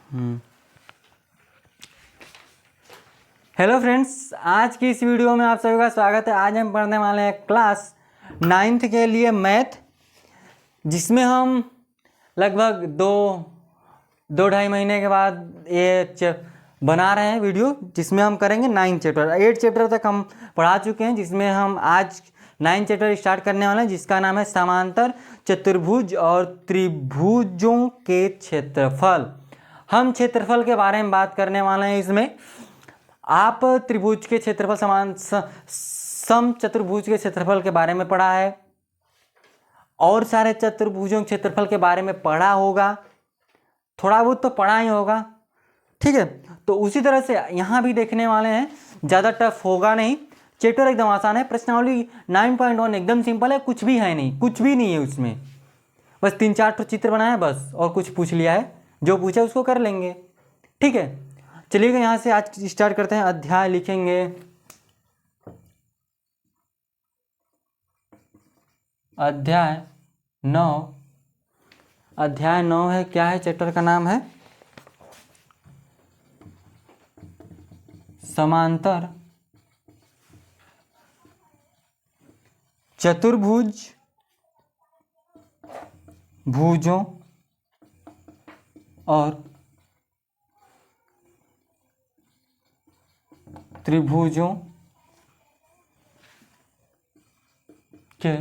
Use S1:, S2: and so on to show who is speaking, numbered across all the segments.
S1: Hello friends, आज की इस वीडियो में आप सभी का स्वागत है। आज हम पढ़ने वाले हैं क्लास 9th के लिए मैथ, जिसमें हम लगभग दो ढाई महीने के बाद ये बना रहे हैं वीडियो, जिसमें हम करेंगे 9 चैप्टर। 8 चैप्टर तक हम पढ़ा चुके हैं, जिसमें हम आज 9 चैप्टर स्टार्ट करने वाले हैं, जिसका नाम है समांतर चतुर्भुज और त्रिभुजों के क्षेत्रफल। हम क्षेत्रफल के बारे में बात करने वाले हैं। इसमें आप त्रिभुज के क्षेत्रफल सम चतुर्भुज के क्षेत्रफल के बारे में पढ़ा है, और सारे चतुर्भुजों के क्षेत्रफल के बारे में पढ़ा होगा, थोड़ा बहुत तो पढ़ा ही होगा। ठीक है, तो उसी तरह से यहाँ भी देखने वाले हैं। ज़्यादा टफ होगा नहीं, चैप्टर एकदम आसान है। प्रश्नावली 9.1 एकदम सिंपल है, कुछ भी है नहीं, कुछ भी नहीं है उसमें। बस 3-4 तो चित्र बनाया है बस, और कुछ पूछ लिया है, जो पूछा उसको कर लेंगे। ठीक है, चलिएगा यहाँ से आज स्टार्ट करते हैं। अध्याय लिखेंगे, अध्याय 9। अध्याय 9 है, क्या है चैप्टर का नाम है? समांतर चतुर्भुज भुजों और त्रिभुजों के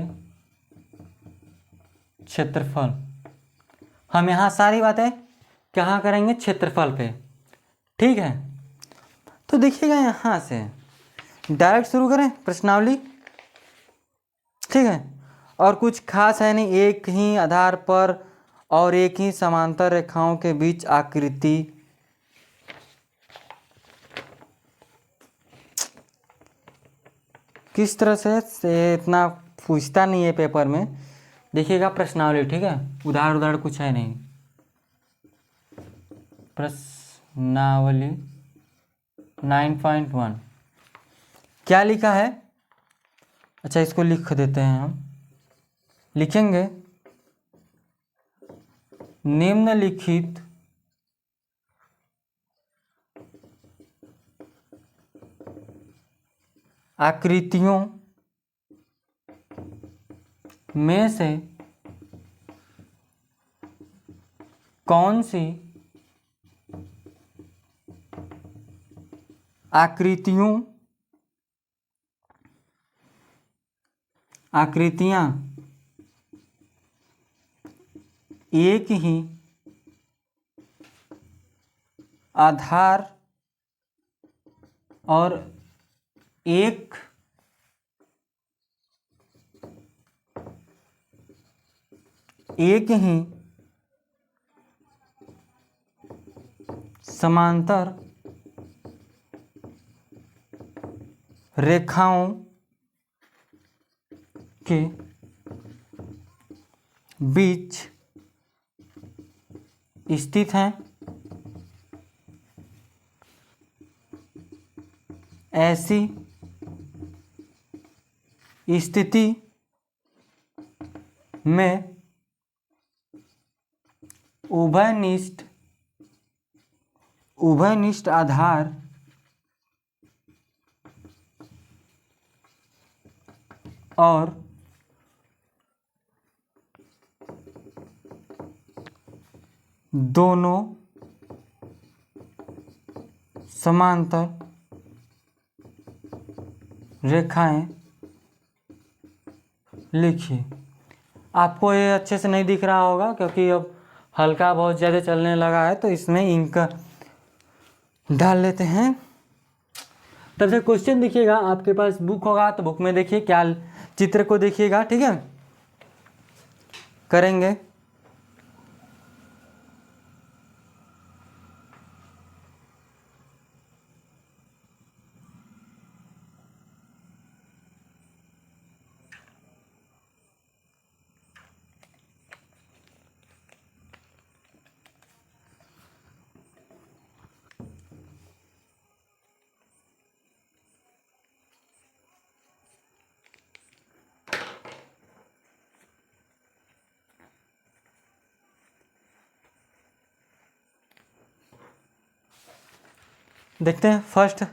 S1: क्षेत्रफल। हम यहाँ सारी बातें कहाँ करेंगे? क्षेत्रफल पे। ठीक है, तो देखिएगा यहाँ से डायरेक्ट शुरू करें प्रश्नावली। ठीक है, और कुछ खास है नहीं, एक ही आधार पर और एक ही समांतर रेखाओं के बीच आकृति किस तरह से इतना पूछता नहीं है पेपर में। देखिएगा प्रश्नावली, ठीक है, उधार उधार कुछ है नहीं। प्रश्नावली 9.1 क्या लिखा है? अच्छा, इसको लिख देते हैं हम। लिखेंगे, निम्नलिखित आकृतियों में से कौन सी आकृतियां एक ही आधार और एक ही समांतर रेखाओं के बीच स्थित हैं, ऐसी स्थिति में उभयनिष्ठ आधार और दोनों समांतर रेखाएं लिखिए। आपको ये अच्छे से नहीं दिख रहा होगा, क्योंकि अब हल्का बहुत ज़्यादा चलने लगा है, तो इसमें इंक डाल लेते हैं। तब से क्वेश्चन देखिएगा, आपके पास बुक होगा तो बुक में देखिए, क्या चित्र को देखिएगा। ठीक है, करेंगे। देखते हैं फर्स्ट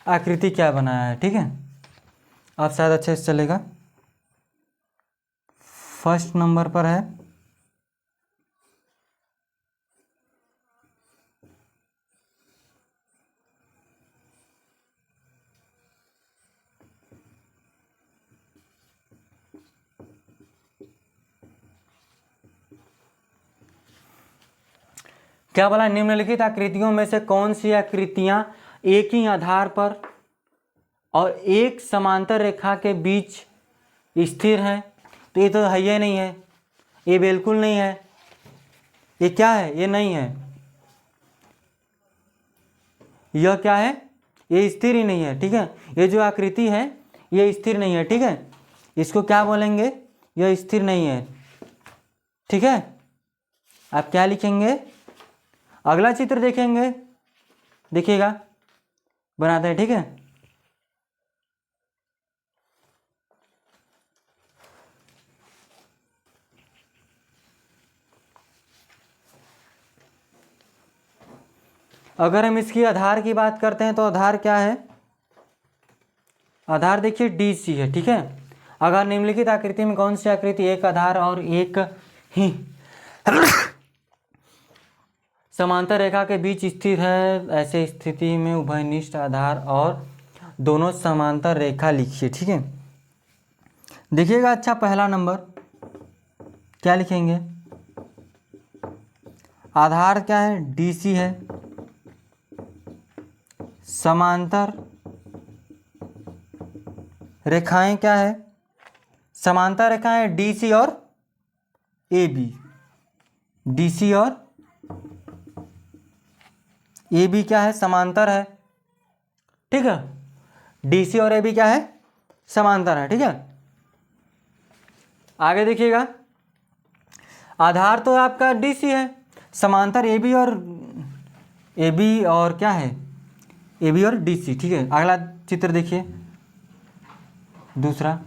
S1: आकृति क्या बनाया है। ठीक है, आप शायद अच्छे से चलेगा। फर्स्ट नंबर पर है क्या बोला, निम्नलिखित आकृतियों में से कौन सी आकृतियां एक ही आधार पर और एक समांतर रेखा के बीच स्थिर हैं। तो ये तो है ही नहीं है, ये बिल्कुल नहीं है। ये क्या है, ये नहीं है। यह क्या है, ये स्थिर ही नहीं है। ठीक है, ये जो आकृति है ये स्थिर नहीं है। ठीक है, इसको क्या बोलेंगे, यह स्थिर नहीं है। ठीक है, आप क्या लिखेंगे, अगला चित्र देखेंगे, देखिएगा बनाते हैं। ठीक है, अगर हम इसकी आधार की बात करते हैं तो आधार क्या है, आधार देखिए DC है। ठीक है, अगर निम्नलिखित आकृति में कौन सी आकृति एक आधार और एक ही समांतर रेखा के बीच स्थिर है, ऐसे स्थिति में उभयनिष्ठ आधार और दोनों समांतर रेखा लिखिए। ठीक है, देखिएगा। अच्छा, पहला नंबर क्या लिखेंगे, आधार क्या है, DC है, समांतर रेखाएं क्या है, समांतर रेखाएं DC और AB, DC और AB क्या है, समांतर है। ठीक है, DC और AB क्या है, समांतर है। ठीक है, आगे देखिएगा, आधार तो आपका DC है, समांतर AB और क्या है, AB और DC। ठीक है, अगला चित्र देखिए, दूसरा।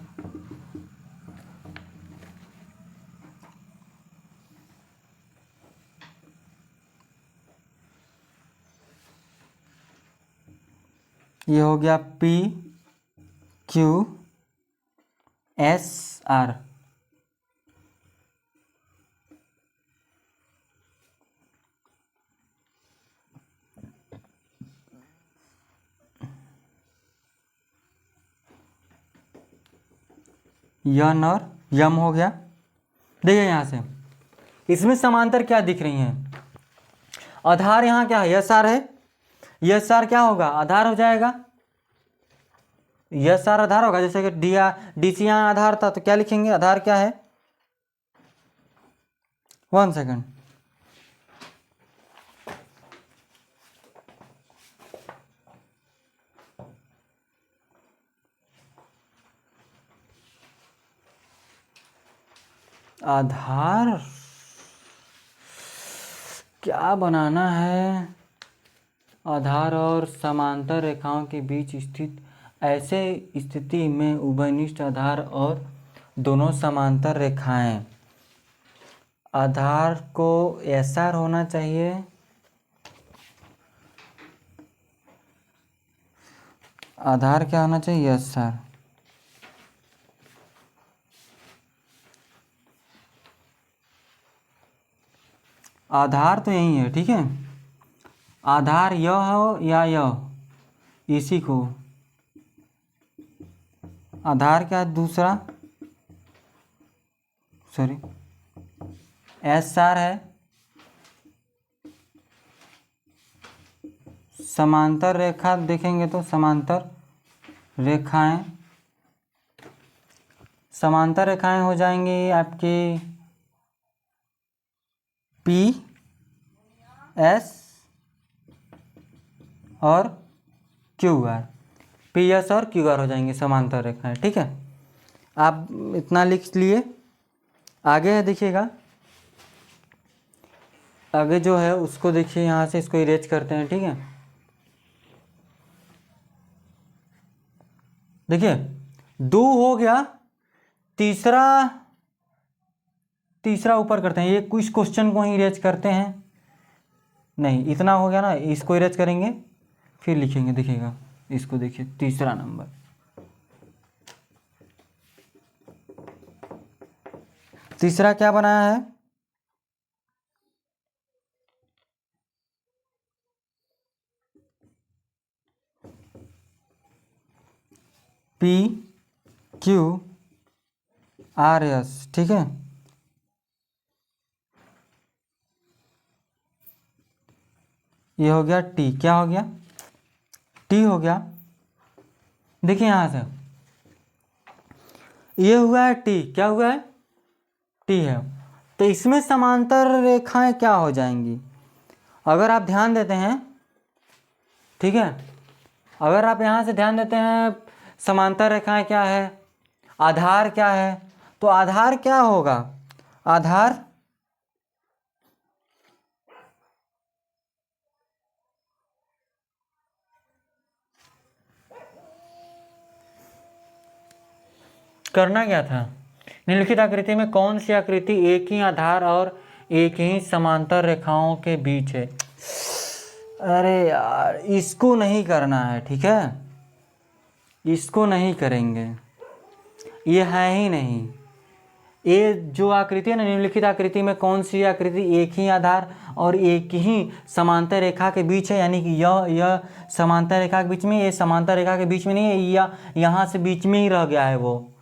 S1: ये हो गया PQSR। यन और यम हो गया। देखिए यहाँ से इसमें समांतर क्या दिख रही हैं, आधार यहाँ क्या है, SR है। SR क्या होगा, आधार हो जाएगा। SR आधार होगा, जैसे कि DC यहाँ आधार था, तो क्या लिखेंगे, आधार क्या है, 1 सेकंड। आधार क्या बनाना है, आधार और समांतर रेखाओं के बीच स्थित ऐसे स्थिति में उभयनिष्ठ आधार और दोनों समांतर रेखाएं। आधार को SR होना चाहिए, आधार क्या होना चाहिए, SR। आधार तो यही है। ठीक है, आधार यह हो या यह, इसी को आधार क्या है, दूसरा सॉरी SR है। समांतर रेखा देखेंगे तो समांतर रेखाएं हो जाएंगी आपकी PS और QR, PS और QR हो जाएंगे समांतर रेखाएं। ठीक है, आप इतना लिख लिए। आगे है, देखिएगा आगे जो है उसको देखिए, यहाँ से इसको इरेज करते हैं। ठीक है, देखिए 2 हो गया, तीसरा ऊपर करते हैं, ये कुछ क्वेश्चन को ही इरेज करते हैं। नहीं, इतना हो गया ना, इसको इरेज करेंगे फिर लिखेंगे, देखिएगा इसको, देखिए तीसरा नंबर। तीसरा क्या बनाया है, पी क्यू आर एस, ठीक है। ये हो गया टी, क्या हो गया, टी हो गया। देखिए यहाँ से ये हुआ है टी, क्या हुआ है, टी है। तो इसमें समांतर रेखाएं क्या हो जाएंगी, अगर आप ध्यान देते हैं, ठीक है, अगर आप यहाँ से ध्यान देते हैं, समांतर रेखाएं क्या है, आधार क्या है, तो आधार क्या होगा, आधार करना क्या था, निम्नलिखित आकृति में कौन सी आकृति एक ही आधार और एक ही समांतर रेखाओं के बीच है। अरे यार इसको नहीं करना है, ठीक है, इसको नहीं करेंगे, ये है ही नहीं। ये जो आकृति है ना, निम्नलिखित आकृति में कौन सी आकृति एक ही आधार और एक ही समांतर रेखा के बीच है, यानी कि यह समांतर रेखा के बीच में, ये समांतर रेखा के बीच में नहीं है, या यहाँ से बीच में ही रह गया है वो,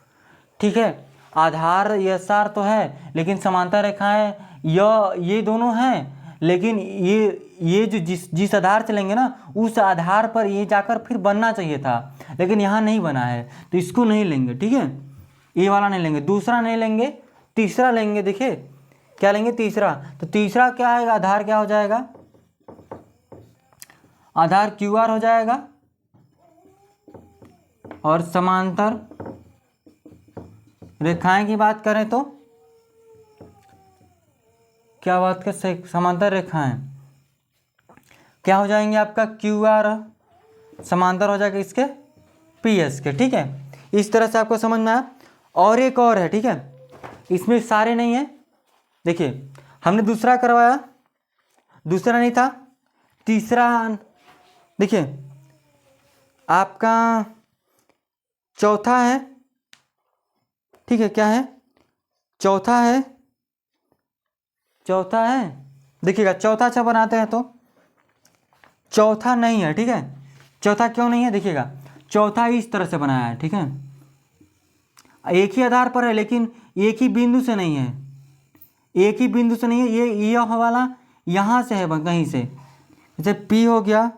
S1: ठीक है। आधार यसार तो है, लेकिन समांतर रेखाएं ये दोनों हैं, लेकिन ये जो जिस आधार से लेंगे ना, उस आधार पर ये जाकर फिर बनना चाहिए था, लेकिन यहाँ नहीं बना है, तो इसको नहीं लेंगे, ठीक है, ये वाला नहीं लेंगे, दूसरा नहीं लेंगे, तीसरा लेंगे। देखिए क्या लेंगे, तीसरा। तो तीसरा क्या है, आधार क्या हो जाएगा, आधार क्यू आर हो जाएगा, और समांतर रेखाएं की बात करें तो क्या बात कर, समांतर रेखाएं क्या हो जाएंगे, आपका क्यू आर समांतर हो जाएगा इसके पी एस के, ठीक है। इस तरह से आपको समझ में आया। और एक और है, ठीक है, इसमें सारे नहीं है, देखिए हमने दूसरा करवाया, दूसरा नहीं था, तीसरा, देखिए आपका चौथा है, ठीक है, क्या है, चौथा है, चौथा है, देखिएगा चौथा अच्छा बनाते हैं, तो चौथा नहीं है, ठीक है, चौथा क्यों नहीं है, देखिएगा चौथा इस तरह से बनाया है, ठीक है, एक ही आधार पर है, लेकिन एक ही बिंदु से नहीं है, एक ही बिंदु से नहीं है, ये वाला यहाँ से है कहीं से, जैसे P हो गया,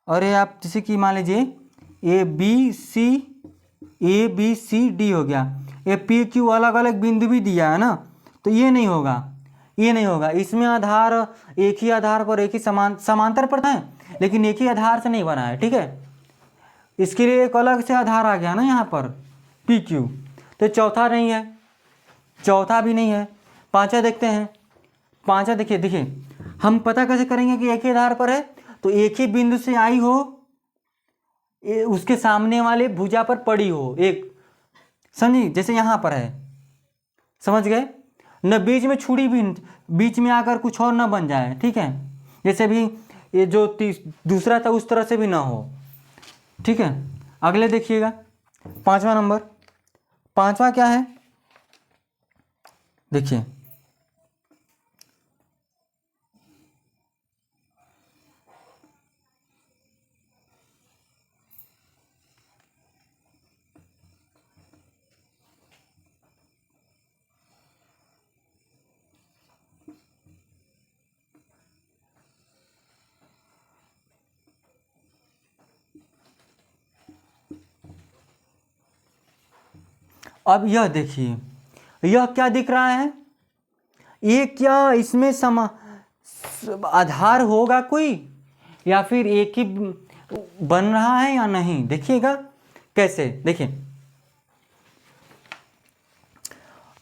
S1: और ये आप जैसे कि मान लीजिए ए बी सी डी हो गया, ये पी क्यू अलग अलग बिंदु भी दिया है ना, तो ये नहीं होगा, ये नहीं होगा, इसमें आधार एक ही आधार पर एक ही समांतर पर है, लेकिन एक ही आधार से नहीं बना है, ठीक है, इसके लिए एक अलग से आधार आ गया ना यहाँ पर पी क्यू, तो चौथा नहीं है, चौथा भी नहीं है। पांचवा देखते हैं, पांचवा देखिए, देखिए हम पता कैसे करेंगे कि एक ही आधार पर है, तो एक ही बिंदु से आई हो, उसके सामने वाले भुजा पर पड़ी हो एक, समझी, जैसे यहाँ पर है, समझ गए न, बीच में छुरी भी, बीच में आकर कुछ और ना बन जाए, ठीक है, जैसे भी ये जो दूसरा था उस तरह से भी ना हो, ठीक है। अगले देखिएगा, पांचवा नंबर, पांचवा क्या है, देखिए अब यह देखिए, यह क्या दिख रहा है, ये क्या इसमें आधार होगा कोई, या फिर एक ही बन रहा है या नहीं, देखिएगा कैसे, देखिए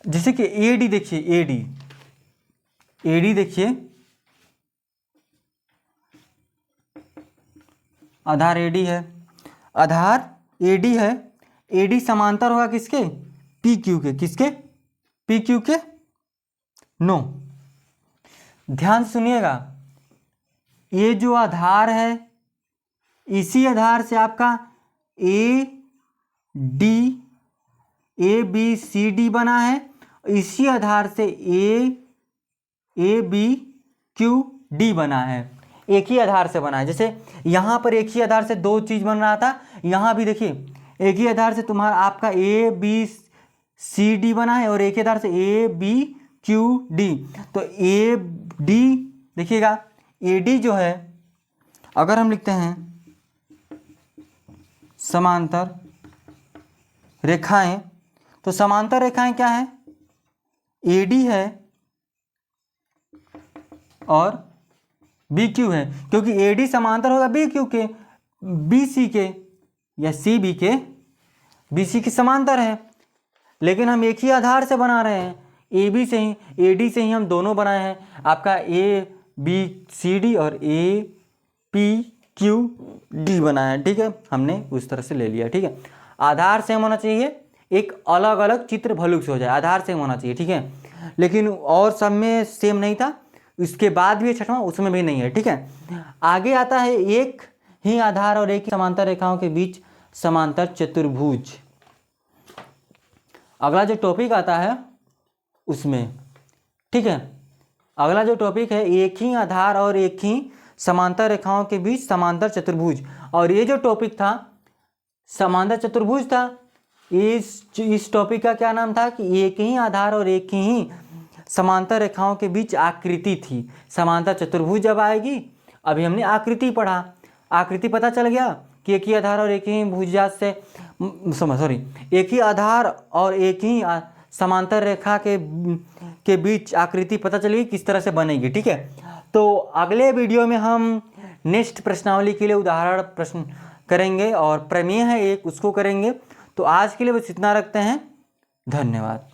S1: जैसे कि एडी, देखिए एडी, एडी देखिए, आधार एडी है, आधार एडी है, एडी समांतर होगा किसके, पी क्यू के, किसके, पी क्यू के, नो, ध्यान सुनिएगा, ये जो आधार है इसी आधार से आपका ABCD बना है, इसी आधार से ABQD बना है, एक ही आधार से बना है। जैसे यहाँ पर एक ही आधार से दो चीज़ बन रहा था, यहाँ भी देखिए एक ही आधार से तुम्हारा आपका ABCD बना है और एक ही आधार से ABQD। तो AD देखिएगा, AD जो है अगर हम लिखते हैं समांतर रेखाएं, तो समांतर रेखाएं क्या है, AD है और BQ है, क्योंकि AD समांतर होगा BQ के, BC के या CB के BC के समांतर है। लेकिन हम एक ही आधार से बना रहे हैं, AB से ही AD से ही हम दोनों बनाए हैं, आपका ABCD और APQD बना है। ठीक है, हमने उस तरह से ले लिया। ठीक है, आधार सेम होना चाहिए, एक अलग अलग चित्र भले से हो जाए, आधार सेम होना चाहिए। ठीक है, लेकिन और सब में सेम नहीं था, इसके बाद भी छठवां उसमें भी नहीं है। ठीक है, आगे आता है एक ही आधार और एक ही समांतर रेखाओं के बीच समांतर चतुर्भुज। अगला जो टॉपिक आता है उसमें, ठीक है, अगला जो टॉपिक है एक ही आधार और एक ही समांतर रेखाओं के बीच समांतर चतुर्भुज। और ये जो टॉपिक था समांतर चतुर्भुज था, इस टॉपिक का क्या नाम था कि एक ही आधार और एक ही समांतर रेखाओं के बीच आकृति थी। समांतर चतुर्भुज जब आएगी, अभी हमने आकृति पढ़ा, आकृति पता चल गया कि एक ही आधार और एक ही भुजा से एक ही आधार और एक ही समांतर रेखा के बीच आकृति पता चलेगी किस तरह से बनेगी। ठीक है, तो अगले वीडियो में हम नेक्स्ट प्रश्नावली के लिए उदाहरण प्रश्न करेंगे और प्रमेय है एक, उसको करेंगे। तो आज के लिए बस इतना रखते हैं, धन्यवाद।